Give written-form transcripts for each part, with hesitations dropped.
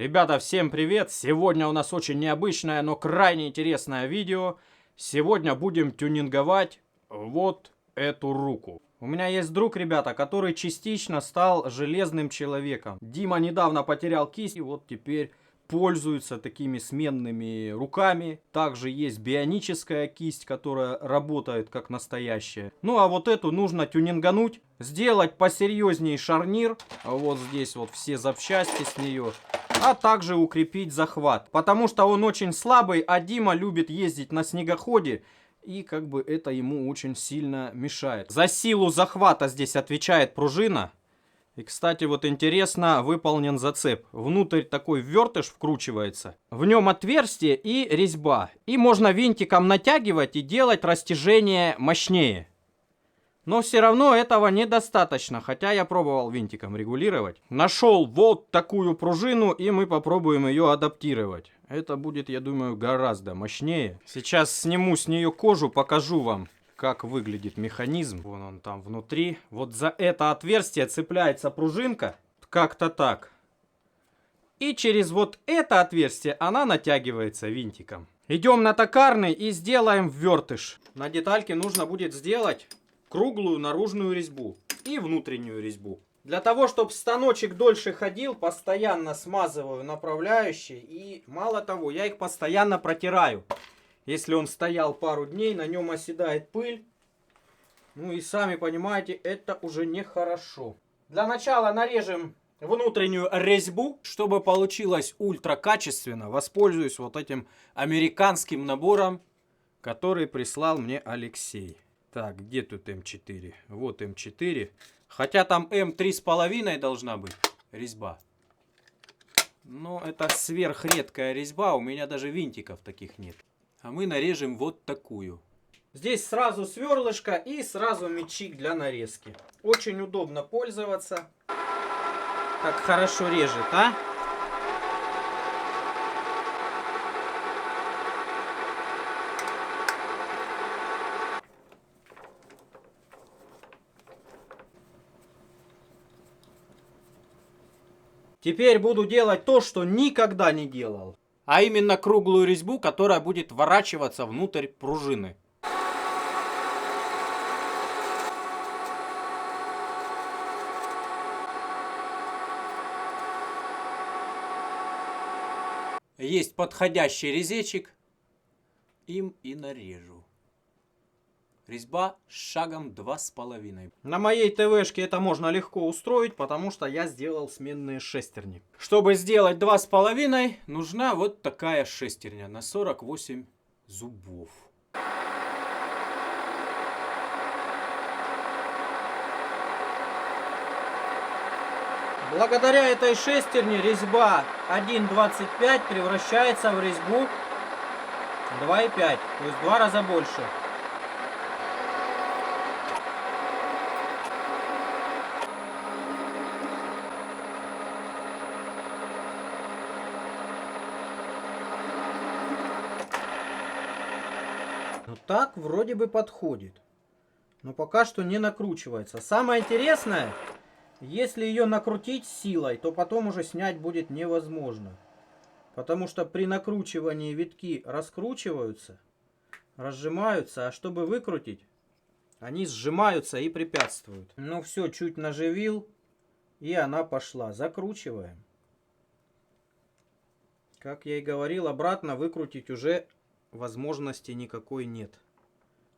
Ребята, всем привет! Сегодня у нас очень необычное, но крайне интересное видео. Сегодня будем тюнинговать вот эту руку. У меня есть друг, ребята, который частично стал железным человеком. Дима недавно потерял кисть, и вот теперь пользуется такими сменными руками. Также есть бионическая кисть, которая работает как настоящая. Ну а вот эту нужно тюнингануть, сделать посерьезней шарнир. Вот здесь вот все запчасти с нее. А также укрепить захват. Потому что он очень слабый, а Дима любит ездить на снегоходе. И как бы это ему очень сильно мешает. За силу захвата здесь отвечает пружина. И, кстати, вот интересно, выполнен зацеп. Внутрь такой ввертыш вкручивается. В нем отверстие и резьба. И можно винтиком натягивать и делать растяжение мощнее. Но все равно этого недостаточно, хотя я пробовал винтиком регулировать. Нашел вот такую пружину, и мы попробуем ее адаптировать. Это будет, я думаю, гораздо мощнее. Сейчас сниму с нее кожу, покажу вам, как выглядит механизм. Вон он там внутри. Вот за это отверстие цепляется пружинка, как-то так. И через вот это отверстие она натягивается винтиком. Идем на токарный и сделаем ввертыш. На детальке нужно будет сделать круглую наружную резьбу и внутреннюю резьбу. Для того, чтобы станочек дольше ходил, постоянно смазываю направляющие. И мало того, я их постоянно протираю. Если он стоял пару дней, на нем оседает пыль. Ну и сами понимаете, это уже нехорошо. Для начала нарежем внутреннюю резьбу, чтобы получилось ультра качественно. Воспользуюсь вот этим американским набором, который прислал мне Алексей. Так, где тут М4? Вот М4. Хотя там М3,5 должна быть резьба. Но это сверхредкая резьба, у меня даже винтиков таких нет. А мы нарежем вот такую. Здесь сразу сверлышко и сразу мячик для нарезки. Очень удобно пользоваться. Как хорошо режет, а? Теперь буду делать то, что никогда не делал. А именно круглую резьбу, которая будет вворачиваться внутрь пружины. Есть подходящий резечек. Им и нарежу. Резьба с шагом 2,5. На моей ТВшке это можно легко устроить, потому что я сделал сменные шестерни. Чтобы сделать 2,5, нужна вот такая шестерня на 48 зубов. Благодаря этой шестерне резьба 1,25 превращается в резьбу 2,5, то есть в 2 раза больше. Ну так вроде бы подходит. Но пока что не накручивается. Самое интересное, если ее накрутить силой, то потом уже снять будет невозможно. Потому что при накручивании витки раскручиваются, разжимаются, а чтобы выкрутить, они сжимаются и препятствуют. Ну все, чуть наживил, и она пошла. Закручиваем. Как я и говорил, обратно выкрутить уже возможности никакой нет.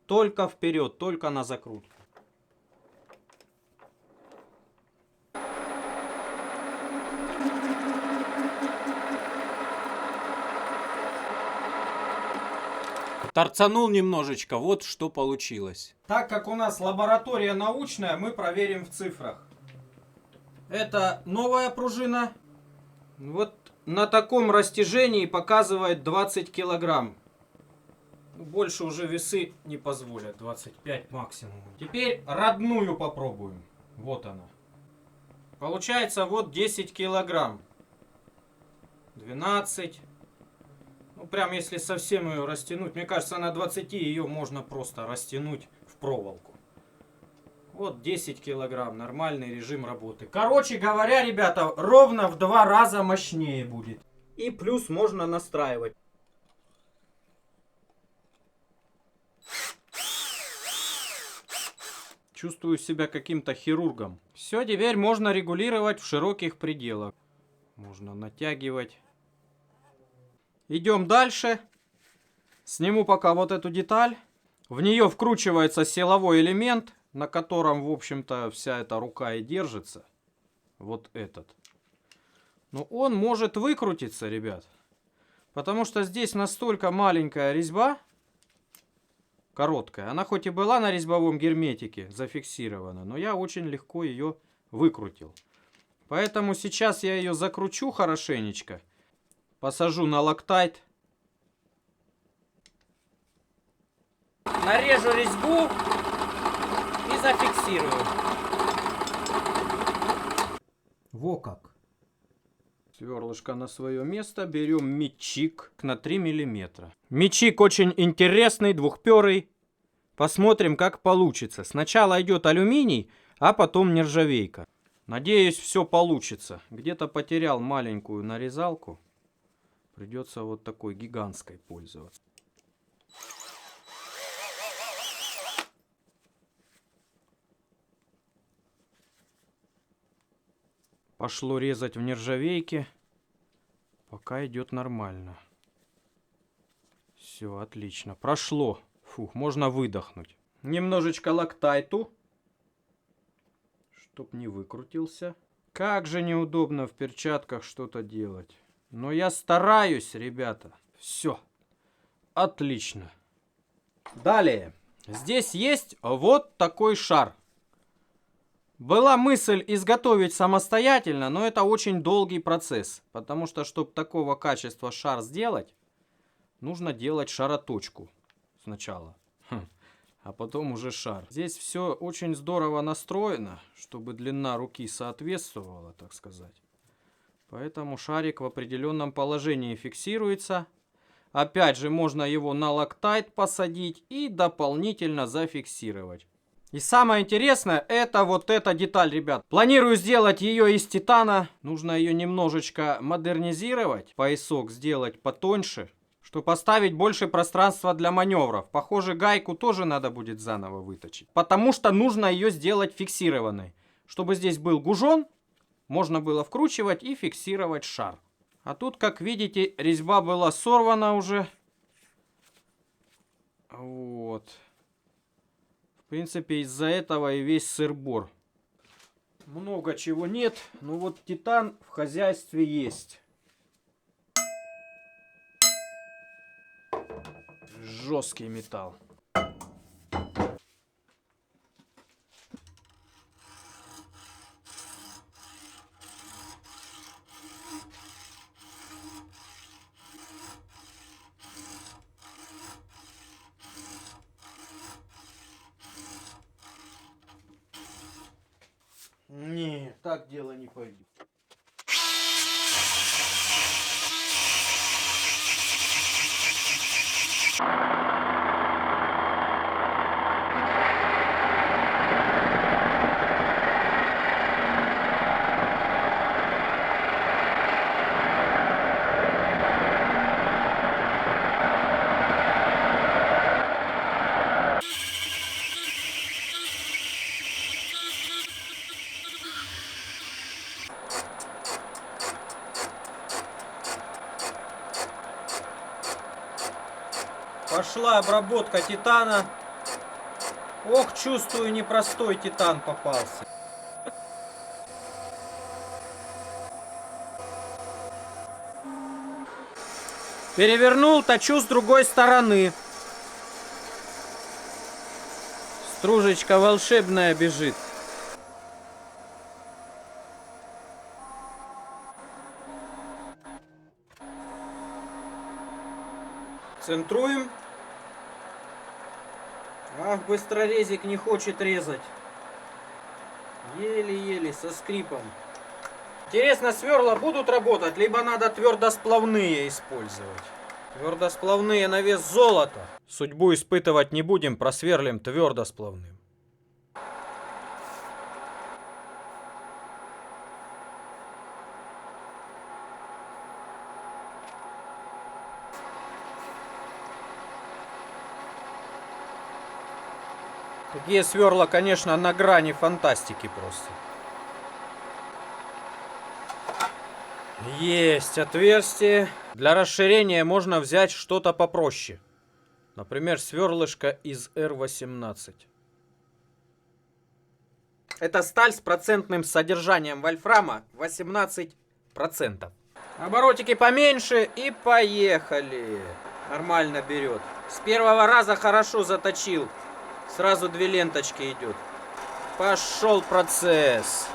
Только вперед, только на закрутку. Торцанул немножечко, вот что получилось. Так как у нас лаборатория научная, мы проверим в цифрах. Это новая пружина. Вот на таком растяжении показывает 20 килограмм. Больше уже весы не позволят, 25 максимум. Теперь родную попробуем. Вот она. Получается вот 10 килограмм. 12. Ну прям если совсем ее растянуть, мне кажется на 20 ее можно просто растянуть в проволоку. Вот 10 килограмм, нормальный режим работы. Короче говоря, ребята, ровно в 2 раза мощнее будет. И плюс можно настраивать. Чувствую себя каким-то хирургом. Все, теперь можно регулировать в широких пределах. Можно натягивать. Идем дальше. Сниму пока вот эту деталь. В нее вкручивается силовой элемент, на котором, в общем-то, вся эта рука и держится. Вот этот. Но он может выкрутиться, ребят. Потому что здесь настолько маленькая резьба. Короткая. Она хоть и была на резьбовом герметике зафиксирована, но я очень легко ее выкрутил. Поэтому сейчас я ее закручу хорошенечко. Посажу на локтайт. Нарежу резьбу и зафиксирую. Во как. Сверлышко на свое место. Берем мечик на 3 миллиметра. Мечик очень интересный, двухперый. Посмотрим, как получится. Сначала идет алюминий, а потом нержавейка. Надеюсь, все получится. Где-то потерял маленькую нарезалку. Придется вот такой гигантской пользоваться. Пошло резать в нержавейке. Пока идет нормально. Все, отлично. Прошло. Фух, можно выдохнуть. Немножечко локтайту. Чтоб не выкрутился. Как же неудобно в перчатках что-то делать. Но я стараюсь, ребята. Все. Отлично. Далее. Здесь есть вот такой шар. Была мысль изготовить самостоятельно, но это очень долгий процесс. Потому что, чтобы такого качества шар сделать, нужно делать шароточку сначала. А потом уже шар. Здесь все очень здорово настроено, чтобы длина руки соответствовала, так сказать. Поэтому шарик в определенном положении фиксируется. Опять же, можно его на локтайт посадить и дополнительно зафиксировать. И самое интересное, это вот эта деталь, ребят. Планирую сделать ее из титана. Нужно ее немножечко модернизировать. Поясок сделать потоньше, чтобы оставить больше пространства для маневров. Похоже, гайку тоже надо будет заново выточить. Потому что нужно ее сделать фиксированной. Чтобы здесь был гужон, можно было вкручивать и фиксировать шар. А тут, как видите, резьба была сорвана уже. Вот. В принципе, из-за этого и весь сыр-бор. Много чего нет, но вот титан в хозяйстве есть. Жесткий металл. Не, так дело не пойдет. Пошла обработка титана. Ох, чувствую, непростой титан попался. Перевернул, точу с другой стороны. Стружечка волшебная бежит. Центруем. Ах, быстрорезик не хочет резать. Еле-еле, со скрипом. Интересно, сверла будут работать, либо надо твердосплавные использовать. Твердосплавные на вес золота. Судьбу испытывать не будем, просверлим твердосплавным. Такие сверла, конечно, на грани фантастики просто. Есть отверстие. Для расширения можно взять что-то попроще. Например, сверлышко из R18. Это сталь с процентным содержанием вольфрама 18%. Оборотики поменьше и поехали. Нормально берет. С первого раза хорошо заточил. Сразу 2 ленточки идет. Пошел процесс.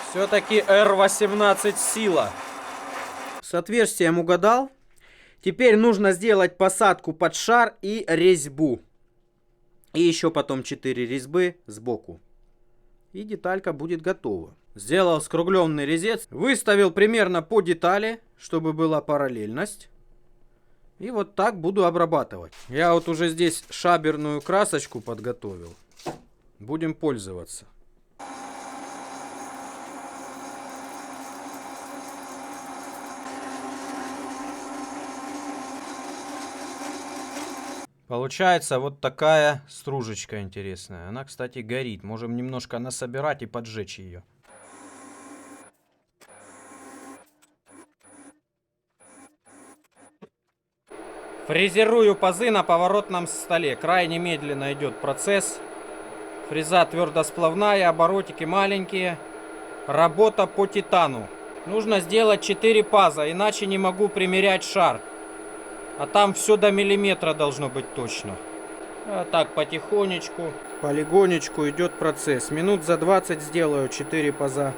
Все-таки R18 сила. С отверстием угадал. Теперь нужно сделать посадку под шар и резьбу. И еще потом 4 резьбы сбоку. И деталька будет готова. Сделал скругленный резец. Выставил примерно по детали, чтобы была параллельность. И вот так буду обрабатывать. Я вот уже здесь шаберную красочку подготовил. Будем пользоваться. Получается вот такая стружечка интересная. Она, кстати, горит. Можем немножко насобирать и поджечь ее. Фрезерую пазы на поворотном столе. Крайне медленно идет процесс. Фреза твердосплавная, оборотики маленькие. Работа по титану. Нужно сделать 4 паза, иначе не могу примерять шар. А там все до миллиметра должно быть точно. А так потихонечку, полигонечку идет процесс. Минут за 20 сделаю 4 паза.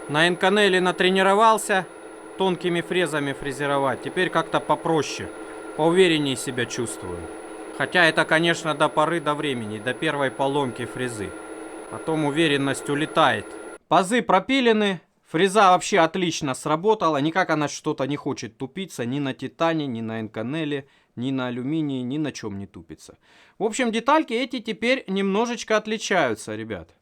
На инканеле натренировался тонкими фрезами фрезеровать. Теперь как-то попроще, поувереннее себя чувствую. Хотя это, конечно, до поры до времени, до первой поломки фрезы. Потом уверенность улетает. Пазы пропилены. Фреза вообще отлично сработала. Никак она что-то не хочет тупиться. Ни на титане, ни на инканеле, ни на алюминии, ни на чем не тупится. В общем, детальки эти теперь немножечко отличаются, ребят.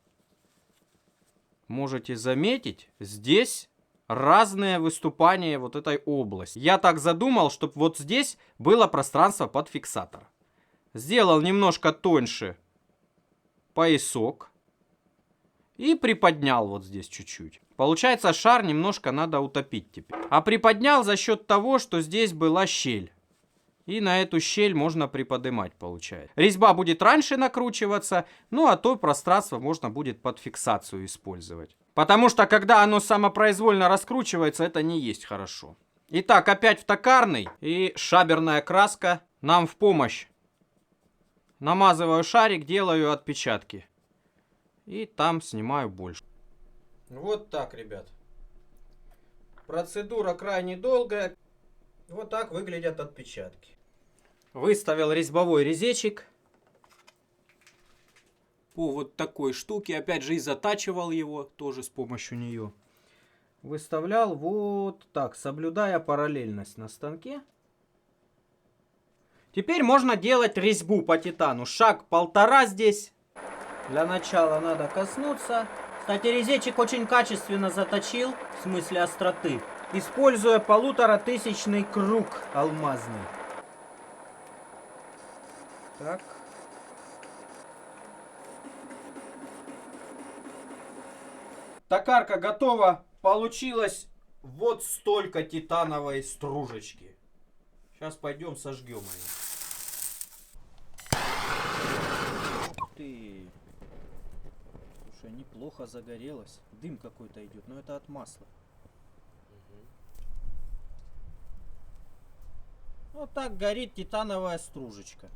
Можете заметить, здесь разные выступания вот этой области. Я так задумал, чтобы вот здесь было пространство под фиксатор. Сделал немножко тоньше поясок. И приподнял вот здесь чуть-чуть. Получается, шар немножко надо утопить теперь. А приподнял за счет того, что здесь была щель. И на эту щель можно приподнимать, получается. Резьба будет раньше накручиваться, ну а то пространство можно будет под фиксацию использовать. Потому что, когда оно самопроизвольно раскручивается, это не есть хорошо. Итак, опять в токарный. И шаберная краска нам в помощь. Намазываю шарик, делаю отпечатки. И там снимаю больше. Вот так, ребят. Процедура крайне долгая. Вот так выглядят отпечатки. Выставил резьбовой резечек. По вот такой штуке. Опять же и затачивал его тоже с помощью нее. Выставлял вот так, соблюдая параллельность на станке. Теперь можно делать резьбу по титану. Шаг 1,5 здесь. Для начала надо коснуться. Кстати, резечек очень качественно заточил, в смысле остроты, используя 1500-й круг алмазный. Так. Токарка готова. Получилось вот столько титановой стружечки. Сейчас пойдем сожгем ее. Ух ты! Слушай, неплохо загорелось. Дым какой-то идет, но это от масла. Вот так горит титановая стружечка.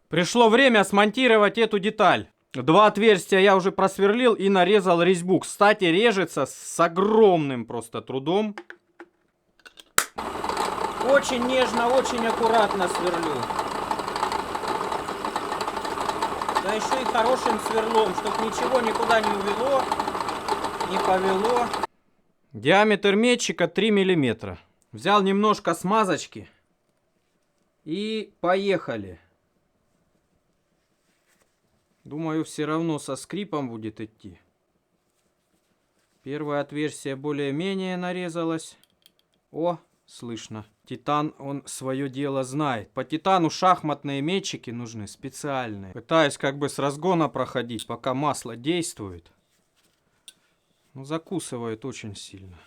Пришло время смонтировать эту деталь. 2 отверстия я уже просверлил и нарезал резьбу. Кстати, режется с огромным просто трудом. Очень нежно, очень аккуратно сверлю. Да еще и хорошим сверлом, чтобы ничего никуда не увело, не повело. Диаметр метчика 3 мм. Взял немножко смазочки. И поехали. Думаю, все равно со скрипом будет идти. Первое отверстие более-менее нарезалось. О, слышно. Титан, он свое дело знает. По титану шахматные метчики нужны специальные. Пытаюсь как бы с разгона проходить, пока масло действует. Ну, закусывает очень сильно.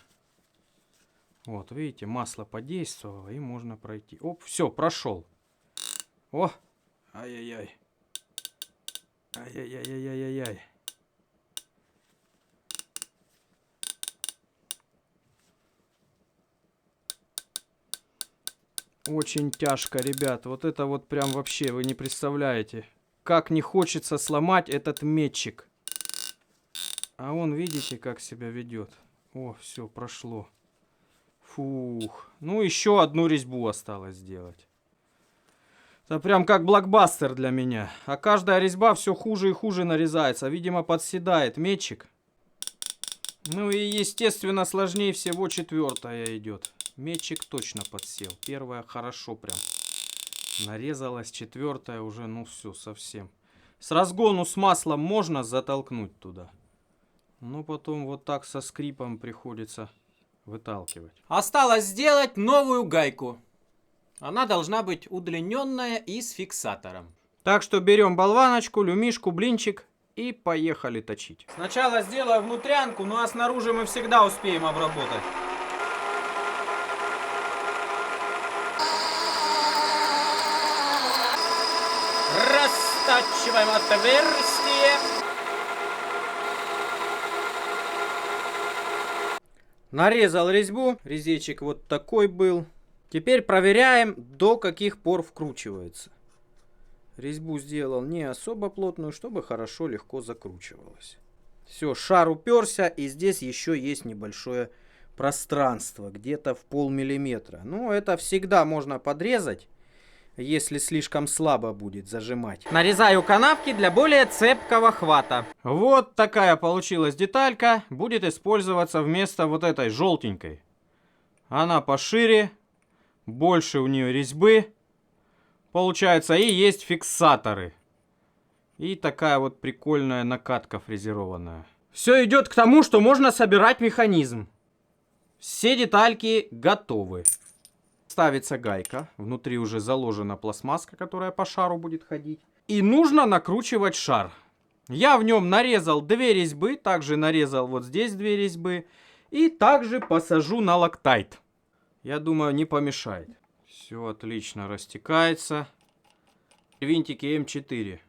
Вот, видите, масло подействовало, и можно пройти. Оп, все, прошел. О, ай-яй-яй. Ай-яй-яй-яй-яй-яй. Очень тяжко, ребят. Вот это вот прям вообще, вы не представляете. Как не хочется сломать этот метчик. А он, видите, как себя ведет. О, все, прошло. Фух. Ну, еще одну резьбу осталось сделать. Это прям как блокбастер для меня. А каждая резьба все хуже и хуже нарезается. Видимо, подседает метчик. Ну и, естественно, сложнее всего четвертая идет. Метчик точно подсел. Первая хорошо прям нарезалась. Четвертая уже, ну все, совсем. С разгону с маслом можно затолкнуть туда. Но потом вот так со скрипом приходится выталкивать. Осталось сделать новую гайку. Она должна быть удлиненная и с фиксатором. Так что берем болваночку, люмишку, блинчик и поехали точить. Сначала сделаю внутрянку, ну а снаружи мы всегда успеем обработать. Растачиваем отверстие. Нарезал резьбу. Резечек вот такой был. Теперь проверяем, до каких пор вкручивается. Резьбу сделал не особо плотную, чтобы хорошо, легко закручивалось. Все, шар уперся, и здесь еще есть небольшое пространство, где-то в полмиллиметра. Ну, это всегда можно подрезать, если слишком слабо будет зажимать. Нарезаю канавки для более цепкого хвата. Вот такая получилась деталька. Будет использоваться вместо вот этой желтенькой. Она пошире, больше у нее резьбы. Получается, и есть фиксаторы. И такая вот прикольная накатка фрезерованная. Все идет к тому, что можно собирать механизм. Все детальки готовы. Ставится гайка. Внутри уже заложена пластмасска, которая по шару будет ходить. И нужно накручивать шар. Я в нем нарезал 2 резьбы. Также нарезал вот здесь 2 резьбы. И также посажу на локтайт. Я думаю, не помешает. Все отлично растекается. Винтики М4.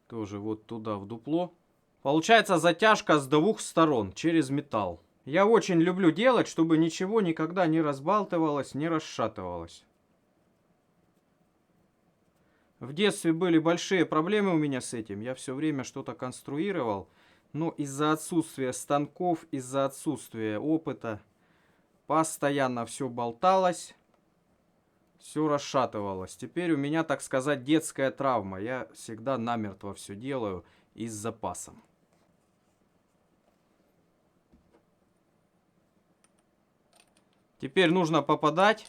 Тоже вот туда в дупло. Получается затяжка с 2 сторон через металл. Я очень люблю делать, чтобы ничего никогда не разбалтывалось, не расшатывалось. В детстве были большие проблемы у меня с этим. Я все время что-то конструировал. Но из-за отсутствия станков, из-за отсутствия опыта, постоянно все болталось, все расшатывалось. Теперь у меня, так сказать, детская травма. Я всегда намертво все делаю и с запасом. Теперь нужно попадать.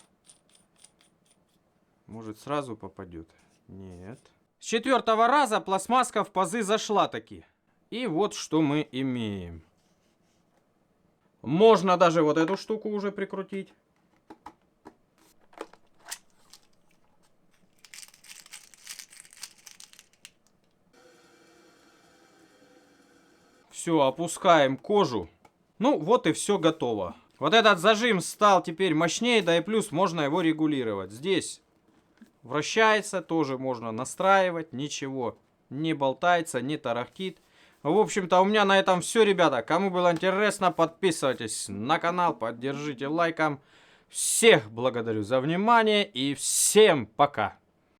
Может, сразу попадет? Нет. С 4-го раза пластмасска в пазы зашла таки. И вот что мы имеем. Можно даже вот эту штуку уже прикрутить. Все, опускаем кожу. Ну, вот и все готово. Вот этот зажим стал теперь мощнее, да и плюс можно его регулировать. Здесь вращается, тоже можно настраивать, ничего не болтается, не тарахтит. В общем-то, у меня на этом все, ребята. Кому было интересно, подписывайтесь на канал, поддержите лайком. Всех благодарю за внимание и всем пока.